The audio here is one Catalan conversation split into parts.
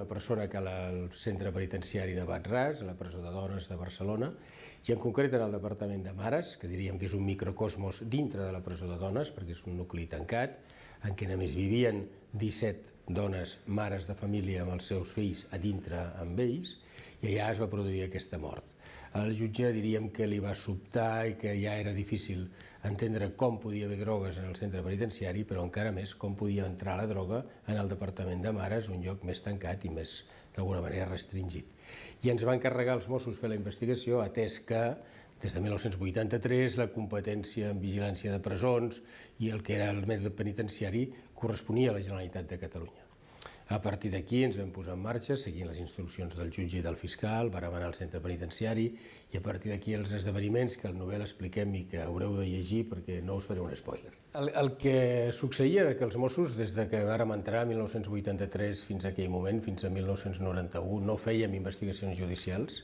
una persona que al centre penitenciari de Bat-ras, a la presó de dones de Barcelona, i en concret en el departament de mares, que diríem que és un microcosmos dintre de la presó de dones, perquè és un nucli tancat, en què només vivien 17 dones, mares de família amb els seus fills a dintre amb ells, i allà es va produir aquesta mort. Al jutge diríem que li va sobtar i que ja era difícil entendre com podia haver drogues en el centre penitenciari, però encara més com podia entrar la droga en el departament de mares, un lloc més tancat i més, d'alguna manera, restringit. I ens va encarregar els Mossos fer la investigació, atès que des de 1983 la competència en vigilància de presons i el que era el mètode penitenciari corresponia a la Generalitat de Catalunya. A partir d'aquí ens vam posar en marxa, seguint les instruccions del jutge i del fiscal, vàrem anar al centre penitenciari i a partir d'aquí els esdeveniments que al novel·la expliquem i que haureu de llegir perquè no us faré un spoiler. El que succeïa era que els Mossos, des que vàrem entrar a 1983 fins a aquell moment, fins a 1991, no fèiem investigacions judicials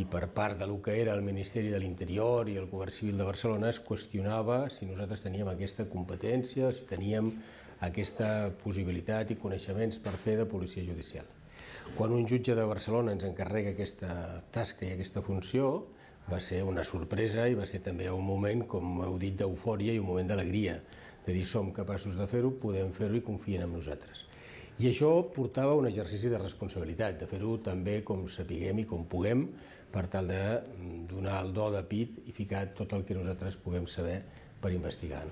i per part del que era el Ministeri de l'Interior i el Govern Civil de Barcelona es qüestionava si nosaltres teníem aquesta competència, si teníem aquesta possibilitat i coneixements per fer de policia judicial. Quan un jutge de Barcelona ens encarrega aquesta tasca i aquesta funció, va ser una sorpresa i va ser també un moment, com heu dit, d'eufòria i un moment d'alegria, de dir som capaços de fer-ho, podem fer-ho i confien en nosaltres. I això portava un exercici de responsabilitat, de fer-ho també com sapiguem i com puguem, per tal de donar el do de pit i ficar tot el que nosaltres puguem saber per investigar.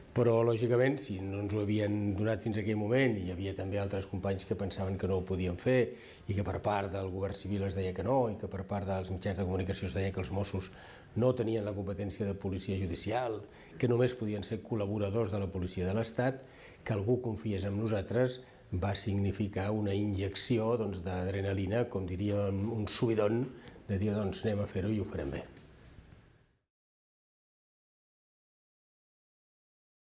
Però, lògicament, si no ens ho havien donat fins a aquell moment i hi havia també altres companys que pensaven que no ho podien fer i que per part del govern civil es deia que no i que per part dels mitjans de comunicació es deia que els Mossos no tenien la competència de policia judicial, que només podien ser col·laboradors de la policia de l'Estat, que algú confiés en nosaltres va significar una injecció d'adrenalina, com diríem un subidon, de dir doncs anem a fer-ho i ho farem bé.